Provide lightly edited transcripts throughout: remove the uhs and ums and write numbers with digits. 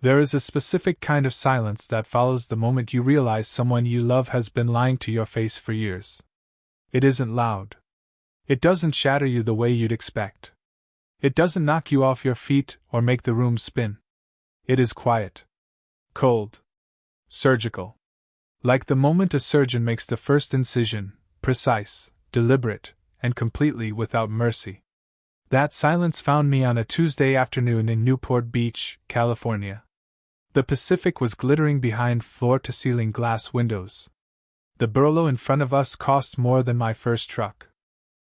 There is a specific kind of silence that follows the moment you realize someone you love has been lying to your face for years. It isn't loud. It doesn't shatter you the way you'd expect. It doesn't knock you off your feet or make the room spin. It is quiet. Cold. Surgical. Like the moment a surgeon makes the first incision, precise, deliberate, and completely without mercy. That silence found me on a Tuesday afternoon in Newport Beach, California. The Pacific was glittering behind floor-to-ceiling glass windows. The burlo in front of us cost more than my first truck.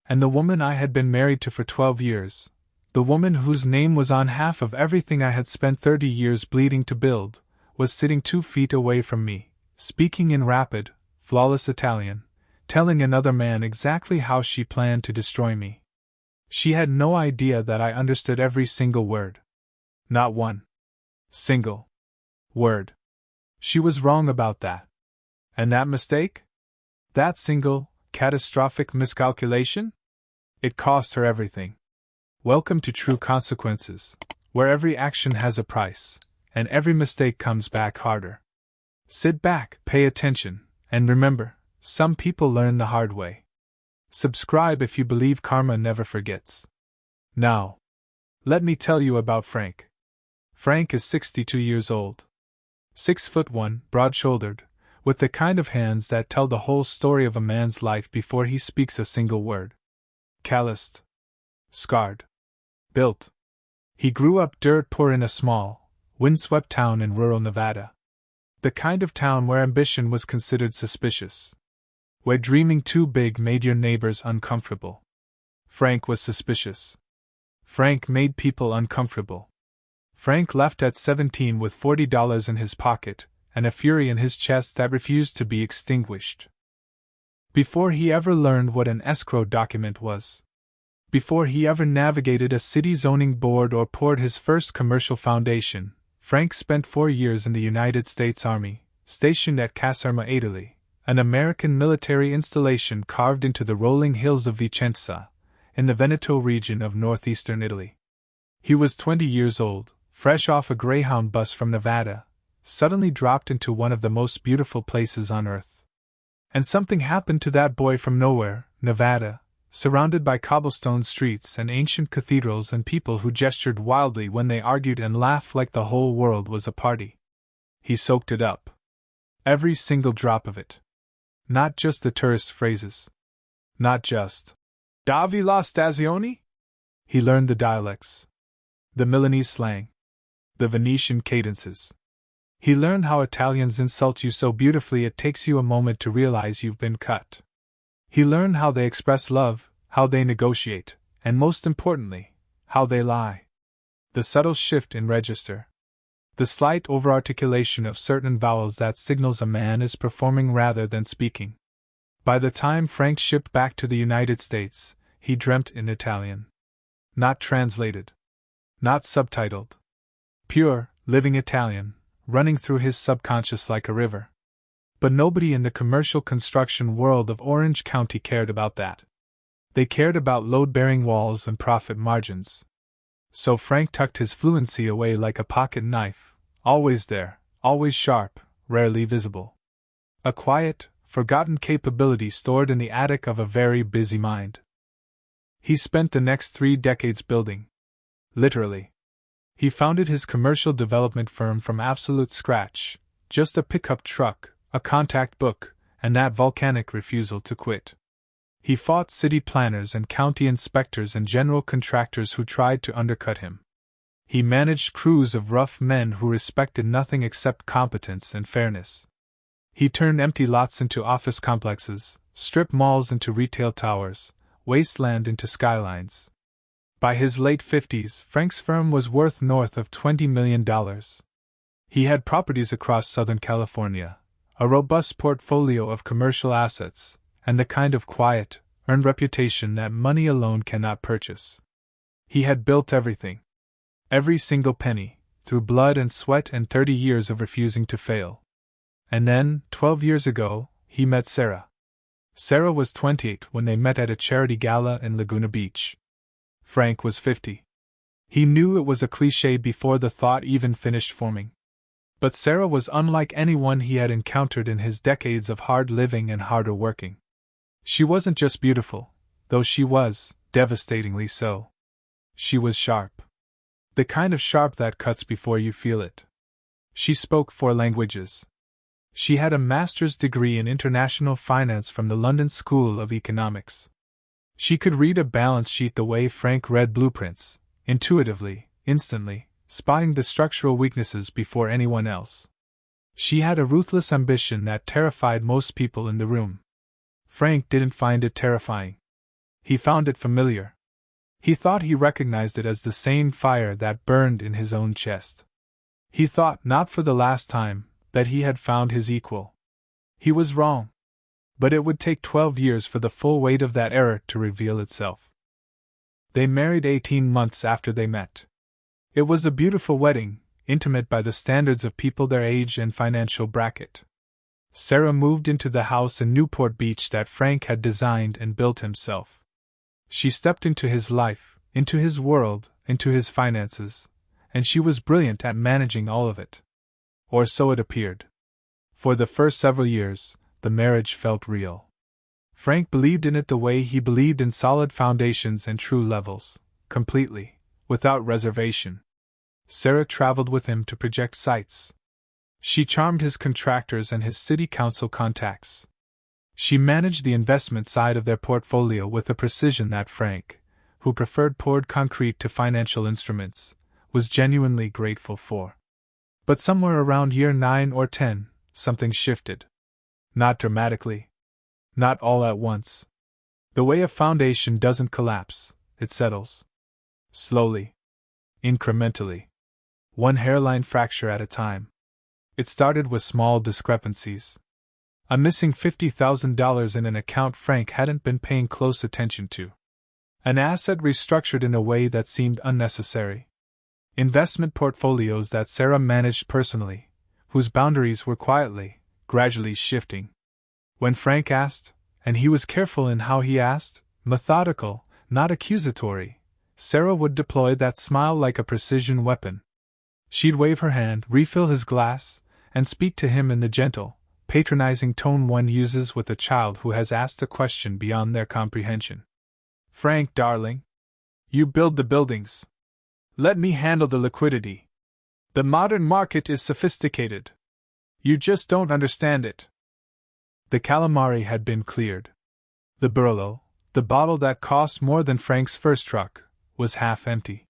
And the woman I had been married to for 12 years, the woman whose name was on half of everything I had spent 30 years bleeding to build, was sitting 2 feet away from me, speaking in rapid, flawless Italian, telling another man exactly how she planned to destroy me. She had no idea that I understood every single word. Not one single word. She was wrong about that. And that mistake? That single, catastrophic miscalculation? It cost her everything. Welcome to True Consequences, where every action has a price, and every mistake comes back harder. Sit back, pay attention, and remember, some people learn the hard way. Subscribe if you believe karma never forgets. Now, let me tell you about Frank. Frank is 62 years old. 6'1", broad-shouldered, with the kind of hands that tell the whole story of a man's life before he speaks a single word. Calloused. Scarred. Built. He grew up dirt poor in a small, windswept town in rural Nevada. The kind of town where ambition was considered suspicious. Where dreaming too big made your neighbors uncomfortable. Frank was suspicious. Frank made people uncomfortable. Frank left at 17 with $40 in his pocket, and a fury in his chest that refused to be extinguished. Before he ever learned what an escrow document was. Before he ever navigated a city zoning board or poured his first commercial foundation, Frank spent 4 years in the United States Army, stationed at Caserma, Italy, an American military installation carved into the rolling hills of Vicenza, in the Veneto region of northeastern Italy. He was 20 years old, fresh off a Greyhound bus from Nevada, suddenly dropped into one of the most beautiful places on earth. And something happened to that boy from nowhere, Nevada, surrounded by cobblestone streets and ancient cathedrals and people who gestured wildly when they argued and laughed like the whole world was a party. He soaked it up. Every single drop of it. Not just the tourist phrases. Not just "Davi la stazione?" He learned the dialects. The Milanese slang. The Venetian cadences. He learned how Italians insult you so beautifully it takes you a moment to realize you've been cut. He learned how they express love, how they negotiate, and most importantly, how they lie. The subtle shift in register. The slight overarticulation of certain vowels that signals a man is performing rather than speaking. By the time Frank shipped back to the United States, he dreamt in Italian. Not translated. Not subtitled. Pure, living Italian, running through his subconscious like a river. But nobody in the commercial construction world of Orange County cared about that. They cared about load-bearing walls and profit margins. So Frank tucked his fluency away like a pocket knife, always there, always sharp, rarely visible. A quiet, forgotten capability stored in the attic of a very busy mind. He spent the next 3 decades building. Literally. He founded his commercial development firm from absolute scratch, just a pickup truck, a contact book, and that volcanic refusal to quit. He fought city planners and county inspectors and general contractors who tried to undercut him. He managed crews of rough men who respected nothing except competence and fairness. He turned empty lots into office complexes, strip malls into retail towers, wasteland into skylines. By his late 50s, Frank's firm was worth north of $20 million. He had properties across Southern California, a robust portfolio of commercial assets, and the kind of quiet, earned reputation that money alone cannot purchase. He had built everything. Every single penny, through blood and sweat and 30 years of refusing to fail. And then, 12 years ago, he met Sarah. Sarah was 28 when they met at a charity gala in Laguna Beach. Frank was 50. He knew it was a cliché before the thought even finished forming. But Sarah was unlike anyone he had encountered in his decades of hard living and harder working. She wasn't just beautiful, though she was, devastatingly so. She was sharp. The kind of sharp that cuts before you feel it. She spoke 4 languages. She had a master's degree in international finance from the London School of Economics. She could read a balance sheet the way Frank read blueprints, intuitively, instantly, spotting the structural weaknesses before anyone else. She had a ruthless ambition that terrified most people in the room. Frank didn't find it terrifying. He found it familiar. He thought he recognized it as the same fire that burned in his own chest. He thought, not for the last time, that he had found his equal. He was wrong. But it would take 12 years for the full weight of that error to reveal itself. They married 18 months after they met. It was a beautiful wedding, intimate by the standards of people their age and financial bracket. Sarah moved into the house in Newport Beach that Frank had designed and built himself. She stepped into his life, into his world, into his finances, and she was brilliant at managing all of it. Or so it appeared. For the first several years, the marriage felt real. Frank believed in it the way he believed in solid foundations and true levels, completely, without reservation. Sarah traveled with him to project sites. She charmed his contractors and his city council contacts. She managed the investment side of their portfolio with a precision that Frank, who preferred poured concrete to financial instruments, was genuinely grateful for. But somewhere around year 9 or 10, something shifted. Not dramatically. Not all at once. The way a foundation doesn't collapse, it settles. Slowly. Incrementally. One hairline fracture at a time. It started with small discrepancies. A missing $50,000 in an account Frank hadn't been paying close attention to. An asset restructured in a way that seemed unnecessary. Investment portfolios that Sarah managed personally, whose boundaries were quietly, gradually shifting. When Frank asked, and he was careful in how he asked, methodical, not accusatory, Sarah would deploy that smile like a precision weapon. She'd wave her hand, refill his glass, and speak to him in the gentle, patronizing tone one uses with a child who has asked a question beyond their comprehension. Frank, darling. You build the buildings. Let me handle the liquidity. The modern market is sophisticated. You just don't understand it. The calamari had been cleared. The Burlo, the bottle that cost more than Frank's first truck, was half empty.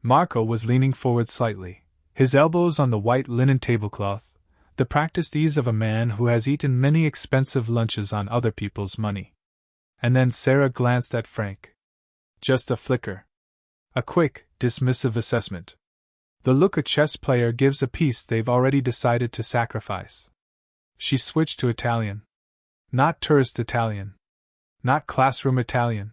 Marco was leaning forward slightly, his elbows on the white linen tablecloth, the practiced ease of a man who has eaten many expensive lunches on other people's money. And then Sarah glanced at Frank. Just a flicker. A quick, dismissive assessment. The look a chess player gives a piece they've already decided to sacrifice. She switched to Italian. Not tourist Italian. Not classroom Italian.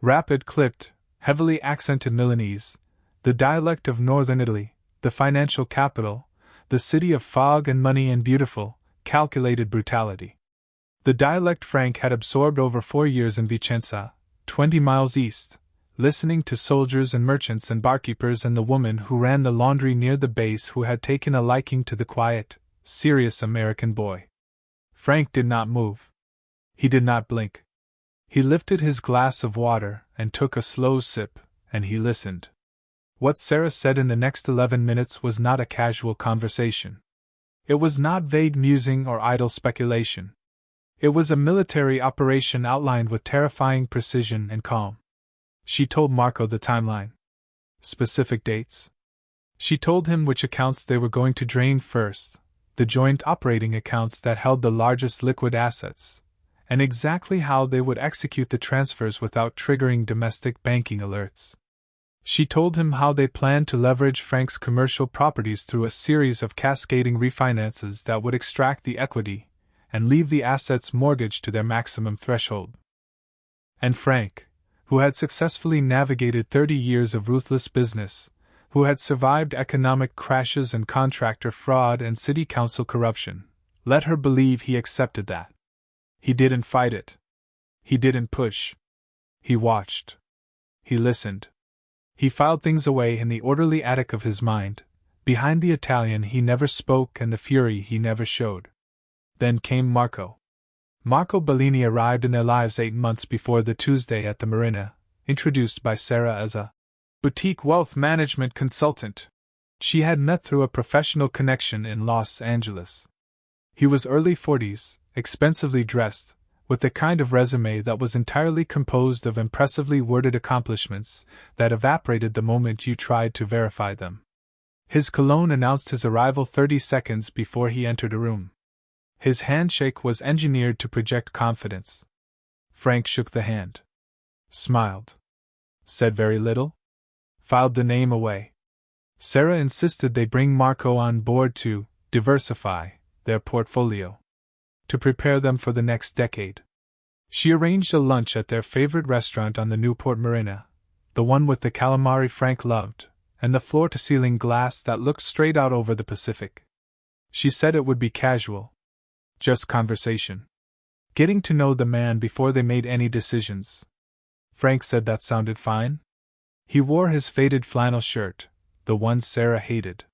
Rapid, clipped, heavily accented Milanese, the dialect of northern Italy, the financial capital, the city of fog and money and beautiful, calculated brutality. The dialect Frank had absorbed over 4 years in Vicenza, 20 miles east, listening to soldiers and merchants and barkeepers and the woman who ran the laundry near the base who had taken a liking to the quiet, serious American boy. Frank did not move. He did not blink. He lifted his glass of water and took a slow sip, and he listened. What Sarah said in the next 11 minutes was not a casual conversation. It was not vague musing or idle speculation. It was a military operation outlined with terrifying precision and calm. She told Marco the timeline. Specific dates. She told him which accounts they were going to drain first, the joint operating accounts that held the largest liquid assets, and exactly how they would execute the transfers without triggering domestic banking alerts. She told him how they planned to leverage Frank's commercial properties through a series of cascading refinances that would extract the equity and leave the assets mortgaged to their maximum threshold. And Frank, who had successfully navigated 30 years of ruthless business, who had survived economic crashes and contractor fraud and city council corruption, let her believe he accepted that. He didn't fight it. He didn't push. He watched. He listened. He filed things away in the orderly attic of his mind, Behind the Italian he never spoke and the fury he never showed. Then came Marco. Marco Bellini arrived in their lives 8 months before the Tuesday at the Marina, introduced by Sarah as a boutique wealth management consultant she had met through a professional connection in Los Angeles. He was early 40s, expensively dressed, with the kind of resume that was entirely composed of impressively worded accomplishments that evaporated the moment you tried to verify them. His cologne announced his arrival 30 seconds before he entered a room. His handshake was engineered to project confidence. Frank shook the hand, smiled, said very little, filed the name away. Sarah insisted they bring Marco on board to diversify their portfolio, to prepare them for the next decade. She arranged a lunch at their favorite restaurant on the Newport Marina, the one with the calamari Frank loved, and the floor-to-ceiling glass that looked straight out over the Pacific. She said it would be casual, just conversation, getting to know the man before they made any decisions. Frank said that sounded fine. He wore his faded flannel shirt, the one Sarah hated.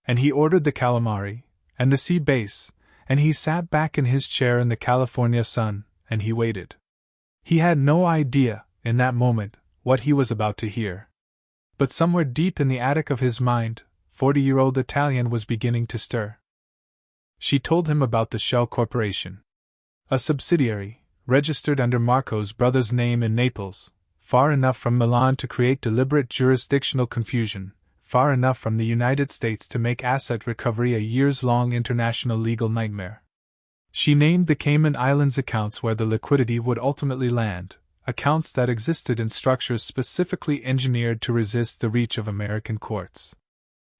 And he ordered the calamari, and the sea bass, and he sat back in his chair in the California sun, and he waited. He had no idea, in that moment, what he was about to hear. But somewhere deep in the attic of his mind, 40-year-old Italian was beginning to stir. She told him about the Shell Corporation. A subsidiary, registered under Marco's brother's name in Naples, far enough from Milan to create deliberate jurisdictional confusion, far enough from the United States to make asset recovery a years-long international legal nightmare. She named the Cayman Islands accounts where the liquidity would ultimately land, accounts that existed in structures specifically engineered to resist the reach of American courts.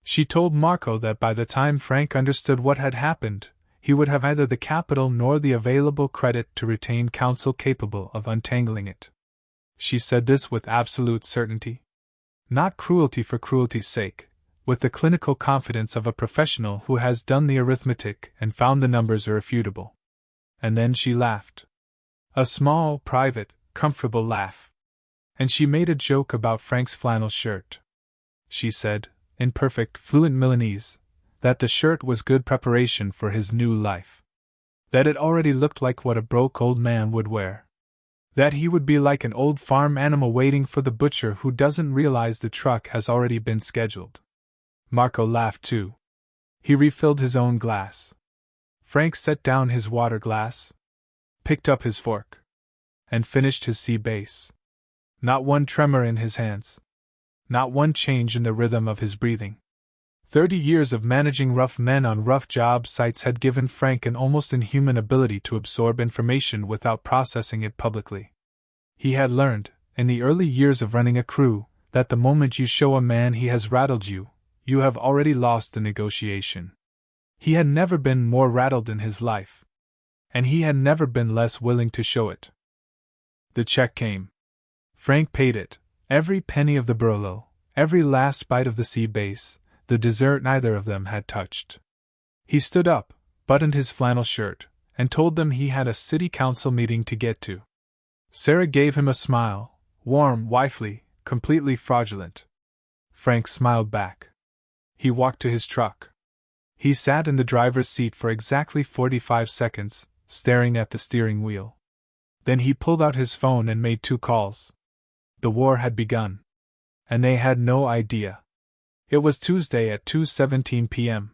She told Marco that by the time Frank understood what had happened, he would have neither the capital nor the available credit to retain counsel capable of untangling it. She said this with absolute certainty. Not cruelty for cruelty's sake, with the clinical confidence of a professional who has done the arithmetic and found the numbers irrefutable. And then she laughed. A small, private, comfortable laugh. And she made a joke about Frank's flannel shirt. She said, in perfect, fluent Milanese, that the shirt was good preparation for his new life. That it already looked like what a broke old man would wear. That he would be like an old farm animal waiting for the butcher who doesn't realize the truck has already been scheduled. Marco laughed too. He refilled his own glass. Frank set down his water glass, picked up his fork, and finished his sea bass. Not one tremor in his hands. Not one change in the rhythm of his breathing. 30 years of managing rough men on rough job sites had given Frank an almost inhuman ability to absorb information without processing it publicly. He had learned, in the early years of running a crew, that the moment you show a man he has rattled you, you have already lost the negotiation. He had never been more rattled in his life. And he had never been less willing to show it. The check came. Frank paid it, every penny of the Barolo, every last bite of the sea bass, the dessert neither of them had touched. He stood up, buttoned his flannel shirt, and told them he had a city council meeting to get to. Sarah gave him a smile, warm, wifely, completely fraudulent. Frank smiled back. He walked to his truck. He sat in the driver's seat for exactly 45 seconds, staring at the steering wheel. Then he pulled out his phone and made 2 calls. The war had begun. And they had no idea. It was Tuesday at 2:17 p.m.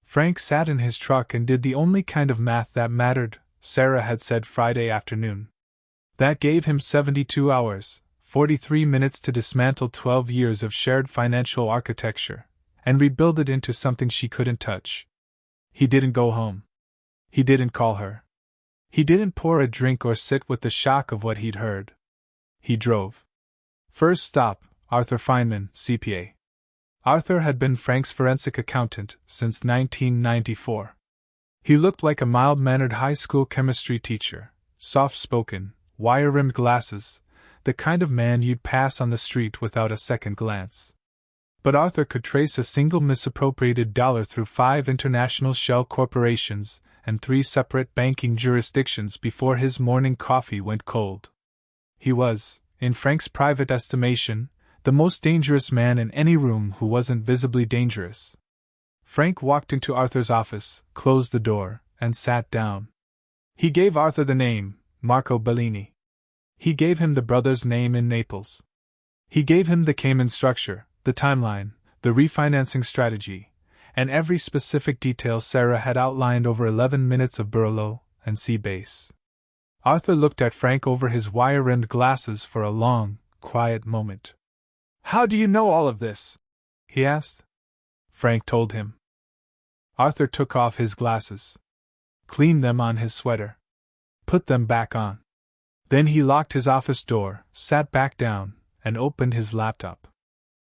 Frank sat in his truck and did the only kind of math that mattered, Sarah had said Friday afternoon. That gave him 72 hours, 43 minutes to dismantle 12 years of shared financial architecture, and rebuild it into something she couldn't touch. He didn't go home. He didn't call her. He didn't pour a drink or sit with the shock of what he'd heard. He drove. First stop, Arthur Feynman, CPA. Arthur had been Frank's forensic accountant since 1994. He looked like a mild-mannered high school chemistry teacher, soft-spoken, wire-rimmed glasses, the kind of man you'd pass on the street without a second glance. But Arthur could trace a single misappropriated dollar through 5 international shell corporations and 3 separate banking jurisdictions before his morning coffee went cold. He was, in Frank's private estimation, the most dangerous man in any room who wasn't visibly dangerous, Frank walked into Arthur's office, closed the door, and sat down. He gave Arthur the name, Marco Bellini. He gave him the brother's name in Naples. He gave him the Cayman structure, the timeline, the refinancing strategy, and every specific detail Sarah had outlined over 11 minutes of Burlow and C-Base. Arthur looked at Frank over his wire-rimmed glasses for a long, quiet moment. "How do you know all of this?" he asked. Frank told him. Arthur took off his glasses, cleaned them on his sweater, put them back on. Then he locked his office door, sat back down, and opened his laptop.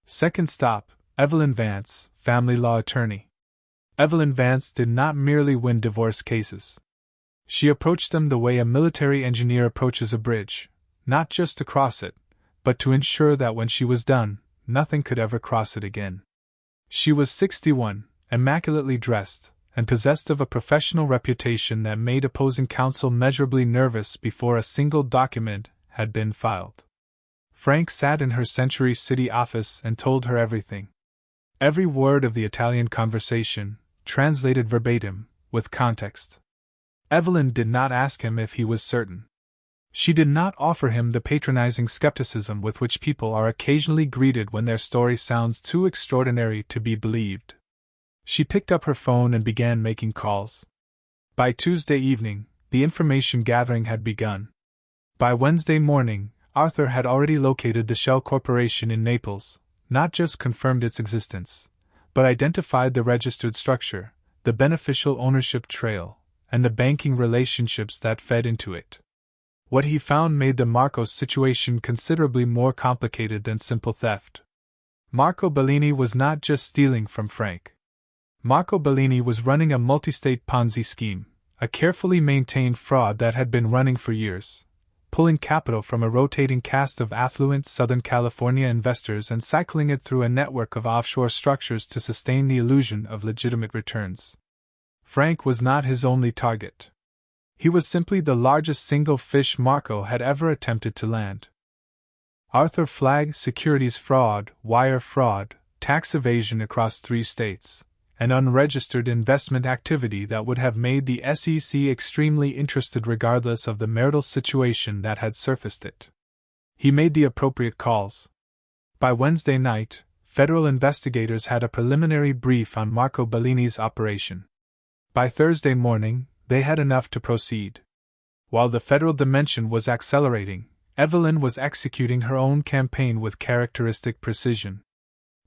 Second stop, Evelyn Vance, family law attorney. Evelyn Vance did not merely win divorce cases. She approached them the way a military engineer approaches a bridge, not just to cross it, but to ensure that when she was done, nothing could ever cross it again. She was 61, immaculately dressed, and possessed of a professional reputation that made opposing counsel measurably nervous before a single document had been filed. Frank sat in her Century City office and told her everything. Every word of the Italian conversation, translated verbatim, with context. Evelyn did not ask him if he was certain. She did not offer him the patronizing skepticism with which people are occasionally greeted when their story sounds too extraordinary to be believed. She picked up her phone and began making calls. By Tuesday evening, the information gathering had begun. By Wednesday morning, Arthur had already located the Shell Corporation in Naples, not just confirmed its existence, but identified the registered structure, the beneficial ownership trail, and the banking relationships that fed into it. What he found made the Marcos situation considerably more complicated than simple theft. Marco Bellini was not just stealing from Frank. Marco Bellini was running a multi-state Ponzi scheme, a carefully maintained fraud that had been running for years, pulling capital from a rotating cast of affluent Southern California investors and cycling it through a network of offshore structures to sustain the illusion of legitimate returns. Frank was not his only target. He was simply the largest single fish Marco had ever attempted to land. Arthur flagged securities fraud, wire fraud, tax evasion across 3 states, and unregistered investment activity that would have made the SEC extremely interested regardless of the marital situation that had surfaced it. He made the appropriate calls. By Wednesday night, federal investigators had a preliminary brief on Marco Bellini's operation. By Thursday morning, they had enough to proceed. While the federal dimension was accelerating, Evelyn was executing her own campaign with characteristic precision.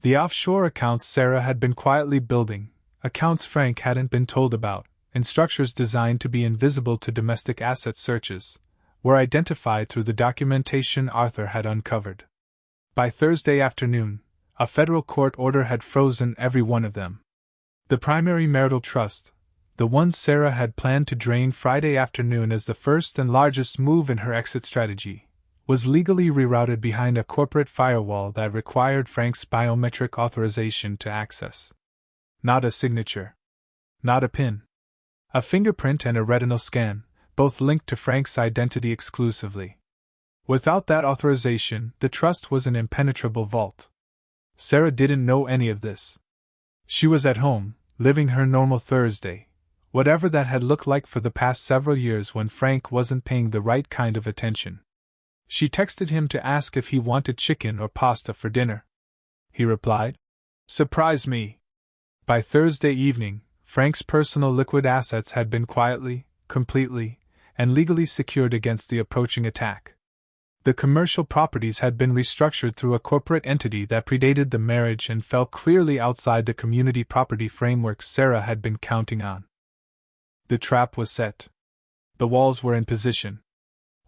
The offshore accounts Sarah had been quietly building, accounts Frank hadn't been told about, in structures designed to be invisible to domestic asset searches, were identified through the documentation Arthur had uncovered. By Thursday afternoon, a federal court order had frozen every one of them. The primary marital trust, the one Sarah had planned to drain Friday afternoon as the first and largest move in her exit strategy, was legally rerouted behind a corporate firewall that required Frank's biometric authorization to access. Not a signature. Not a PIN. A fingerprint and a retinal scan, both linked to Frank's identity exclusively. Without that authorization, the trust was an impenetrable vault. Sarah didn't know any of this. She was at home, living her normal Thursday, whatever that had looked like for the past several years when Frank wasn't paying the right kind of attention. She texted him to ask if he wanted chicken or pasta for dinner. He replied, "Surprise me." By Thursday evening, Frank's personal liquid assets had been quietly, completely, and legally secured against the approaching attack. The commercial properties had been restructured through a corporate entity that predated the marriage and fell clearly outside the community property framework Sarah had been counting on. The trap was set. The walls were in position.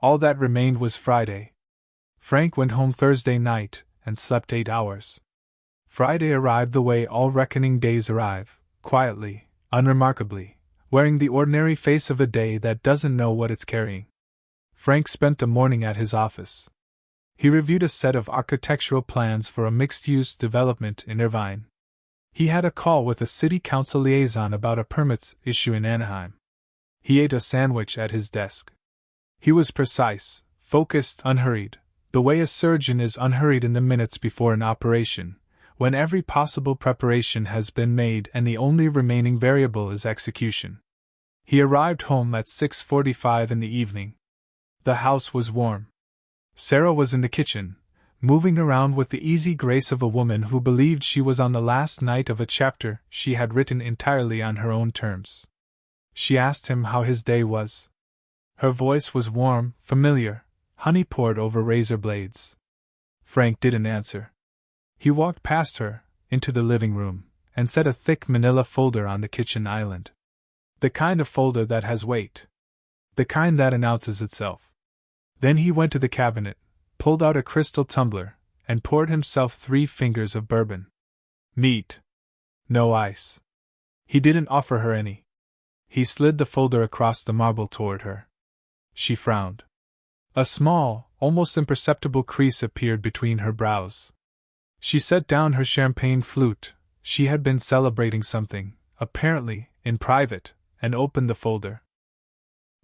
All that remained was Friday. Frank went home Thursday night and slept 8 hours. Friday arrived the way all reckoning days arrive, quietly, unremarkably, wearing the ordinary face of a day that doesn't know what it's carrying. Frank spent the morning at his office. He reviewed a set of architectural plans for a mixed-use development in Irvine. He had a call with a city council liaison about a permits issue in Anaheim. He ate a sandwich at his desk. He was precise, focused, unhurried, the way a surgeon is unhurried in the minutes before an operation, when every possible preparation has been made and the only remaining variable is execution. He arrived home at 6:45 in the evening. The house was warm. Sarah was in the kitchen, moving around with the easy grace of a woman who believed she was on the last night of a chapter she had written entirely on her own terms. She asked him how his day was. Her voice was warm, familiar, honey poured over razor blades. Frank didn't answer. He walked past her, into the living room, and set a thick manila folder on the kitchen island. The kind of folder that has weight. The kind that announces itself. Then he went to the cabinet, pulled out a crystal tumbler, and poured himself 3 fingers of bourbon. Neat. No ice. He didn't offer her any. He slid the folder across the marble toward her. She frowned. A small, almost imperceptible crease appeared between her brows. She set down her champagne flute. She had been celebrating something, apparently, in private, and opened the folder.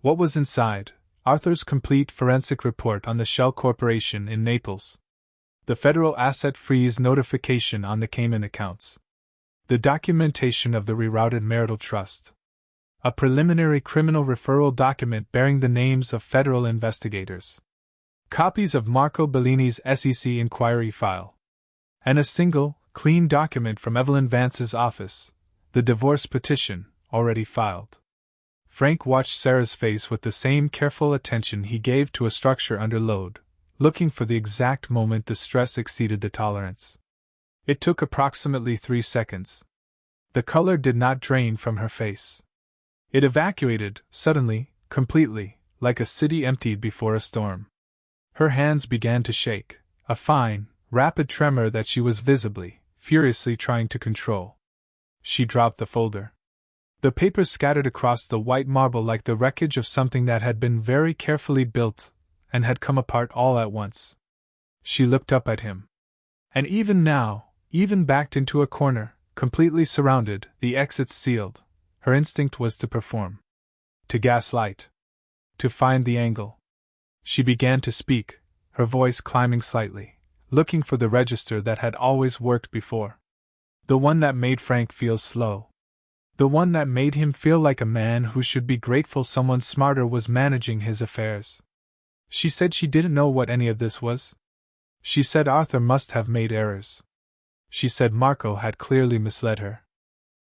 What was inside? Arthur's complete forensic report on the Shell Corporation in Naples. The federal asset freeze notification on the Cayman accounts. The documentation of the rerouted marital trust. A preliminary criminal referral document bearing the names of federal investigators. Copies of Marco Bellini's SEC inquiry file. And a single, clean document from Evelyn Vance's office, the divorce petition, already filed. Frank watched Sarah's face with the same careful attention he gave to a structure under load, looking for the exact moment the stress exceeded the tolerance. It took approximately 3 seconds. The color did not drain from her face. It evacuated, suddenly, completely, like a city emptied before a storm. Her hands began to shake, a fine, rapid tremor that she was visibly, furiously trying to control. She dropped the folder. The papers scattered across the white marble like the wreckage of something that had been very carefully built and had come apart all at once. She looked up at him. And even now, even backed into a corner, completely surrounded, the exits sealed, her instinct was to perform. To gaslight. To find the angle. She began to speak, her voice climbing slightly, looking for the register that had always worked before. The one that made Frank feel slow. The one that made him feel like a man who should be grateful someone smarter was managing his affairs. She said she didn't know what any of this was. She said Arthur must have made errors. She said Marco had clearly misled her.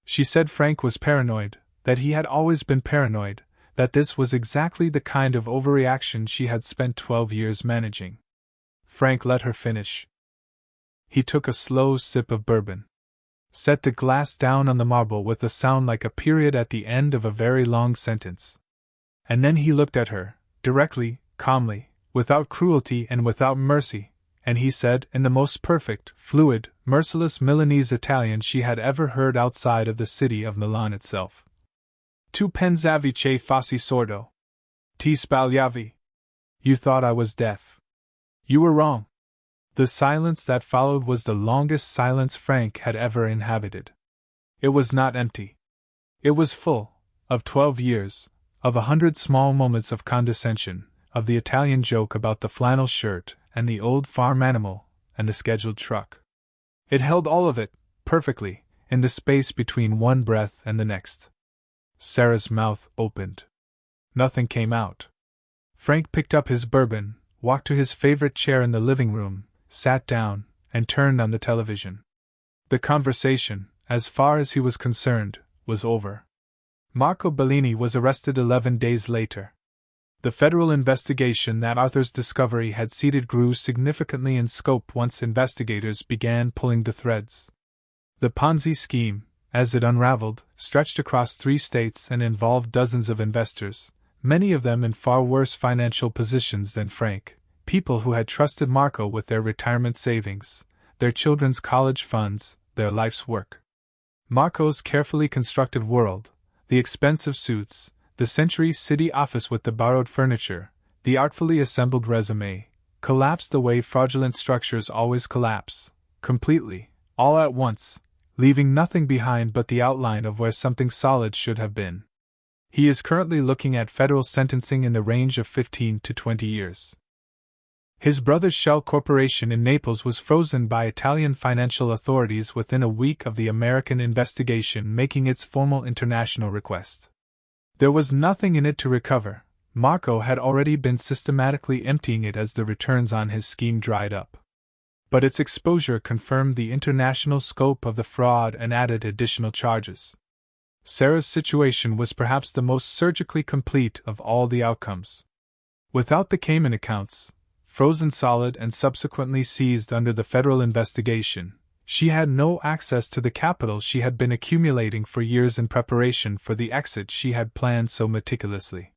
She said Frank was paranoid, that he had always been paranoid, that this was exactly the kind of overreaction she had spent 12 years managing. Frank let her finish. He took a slow sip of bourbon. Set the glass down on the marble with a sound like a period at the end of a very long sentence. And then he looked at her, directly, calmly, without cruelty and without mercy, and he said, in the most perfect, fluid, merciless Milanese Italian she had ever heard outside of the city of Milan itself. Tu pensavi che fossi sordo. Ti sbagliavi. You thought I was deaf. You were wrong. The silence that followed was the longest silence Frank had ever inhabited. It was not empty. It was full, of 12 years, of 100 small moments of condescension, of the Italian joke about the flannel shirt, and the old farm animal, and the scheduled truck. It held all of it, perfectly, in the space between one breath and the next. Sarah's mouth opened. Nothing came out. Frank picked up his bourbon, walked to his favorite chair in the living room, sat down, and turned on the television. The conversation, as far as he was concerned, was over. Marco Bellini was arrested 11 days later. The federal investigation that Arthur's discovery had seeded grew significantly in scope once investigators began pulling the threads. The Ponzi scheme, as it unraveled, stretched across 3 states and involved dozens of investors, many of them in far worse financial positions than Frank. People who had trusted Marco with their retirement savings, their children's college funds, their life's work. Marco's carefully constructed world, the expensive suits, the Century City office with the borrowed furniture, the artfully assembled resume, collapsed the way fraudulent structures always collapse, completely, all at once, leaving nothing behind but the outline of where something solid should have been. He is currently looking at federal sentencing in the range of 15 to 20 years. His brother's shell corporation in Naples was frozen by Italian financial authorities within a week of the American investigation making its formal international request. There was nothing in it to recover. Marco had already been systematically emptying it as the returns on his scheme dried up. But its exposure confirmed the international scope of the fraud and added additional charges. Sarah's situation was perhaps the most surgically complete of all the outcomes. Without the Cayman accounts, frozen solid and subsequently seized under the federal investigation, she had no access to the capital she had been accumulating for years in preparation for the exit she had planned so meticulously.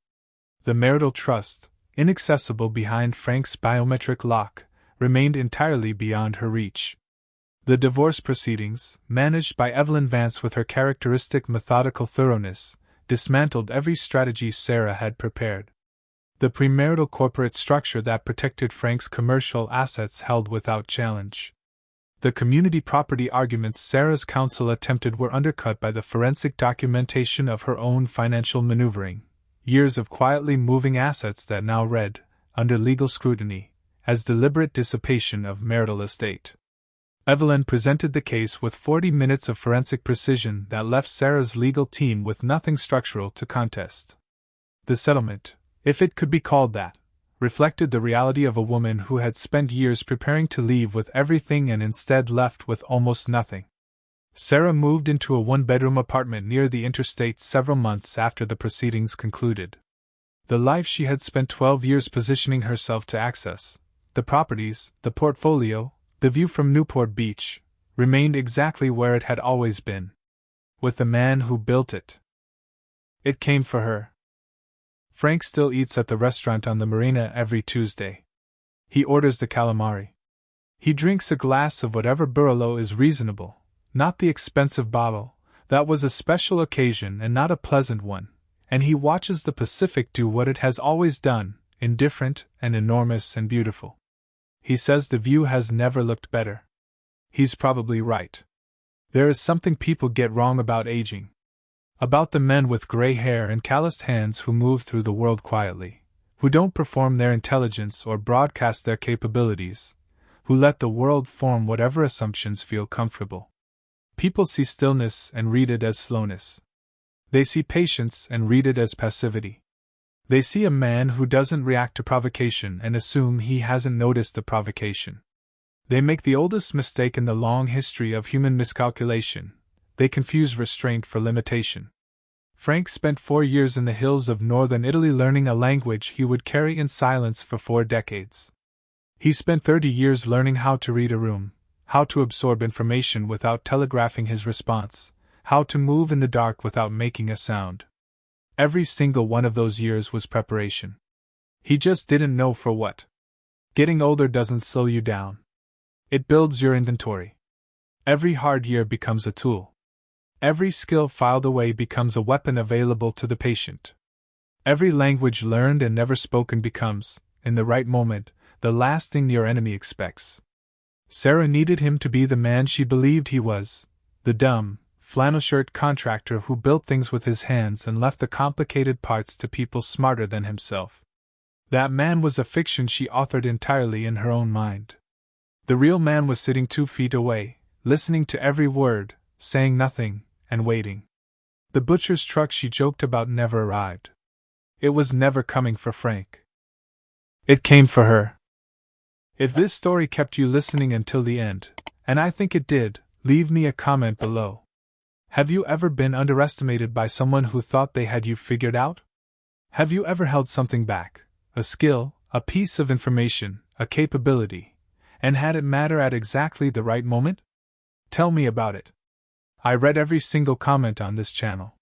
The marital trust, inaccessible behind Frank's biometric lock, remained entirely beyond her reach. The divorce proceedings, managed by Evelyn Vance with her characteristic methodical thoroughness, dismantled every strategy Sarah had prepared. The premarital corporate structure that protected Frank's commercial assets held without challenge. The community property arguments Sarah's counsel attempted were undercut by the forensic documentation of her own financial maneuvering, years of quietly moving assets that now read, under legal scrutiny, as deliberate dissipation of marital estate. Evelyn presented the case with 40 minutes of forensic precision that left Sarah's legal team with nothing structural to contest. The settlement, if it could be called that, reflected the reality of a woman who had spent years preparing to leave with everything and instead left with almost nothing. Sarah moved into a one-bedroom apartment near the interstate several months after the proceedings concluded. The life she had spent 12 years positioning herself to access, the properties, the portfolio, the view from Newport Beach, remained exactly where it had always been. With the man who built it. It came for her. Frank still eats at the restaurant on the marina every Tuesday. He orders the calamari. He drinks a glass of whatever Barolo is reasonable, not the expensive bottle. That was a special occasion and not a pleasant one, and he watches the Pacific do what it has always done, indifferent and enormous and beautiful. He says the view has never looked better. He's probably right. There is something people get wrong about aging. About the men with gray hair and calloused hands who move through the world quietly, who don't perform their intelligence or broadcast their capabilities, who let the world form whatever assumptions feel comfortable. People see stillness and read it as slowness. They see patience and read it as passivity. They see a man who doesn't react to provocation and assume he hasn't noticed the provocation. They make the oldest mistake in the long history of human miscalculation. They confuse restraint for limitation. Frank spent 4 years in the hills of northern Italy learning a language he would carry in silence for 4 decades. He spent 30 years learning how to read a room, how to absorb information without telegraphing his response, how to move in the dark without making a sound. Every single one of those years was preparation. He just didn't know for what. Getting older doesn't slow you down. It builds your inventory. Every hard year becomes a tool. Every skill filed away becomes a weapon available to the patient. Every language learned and never spoken becomes, in the right moment, the last thing your enemy expects. Sarah needed him to be the man she believed he was, the dumb, flannel-shirt contractor who built things with his hands and left the complicated parts to people smarter than himself. That man was a fiction she authored entirely in her own mind. The real man was sitting 2 feet away, listening to every word, saying nothing, and waiting. The butcher's truck she joked about never arrived. It was never coming for Frank. It came for her. If this story kept you listening until the end, and I think it did, leave me a comment below. Have you ever been underestimated by someone who thought they had you figured out? Have you ever held something back, a skill, a piece of information, a capability, and had it matter at exactly the right moment? Tell me about it. I read every single comment on this channel.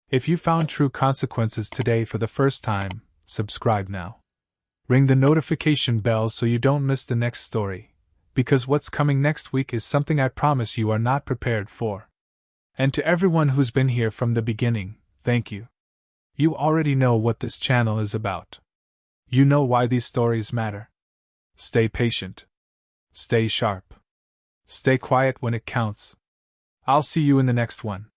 If you found True Consequences today for the first time, subscribe now. Ring the notification bell so you don't miss the next story, because what's coming next week is something I promise you are not prepared for. And to everyone who's been here from the beginning, thank you. You already know what this channel is about. You know why these stories matter. Stay patient. Stay sharp. Stay quiet when it counts. I'll see you in the next one.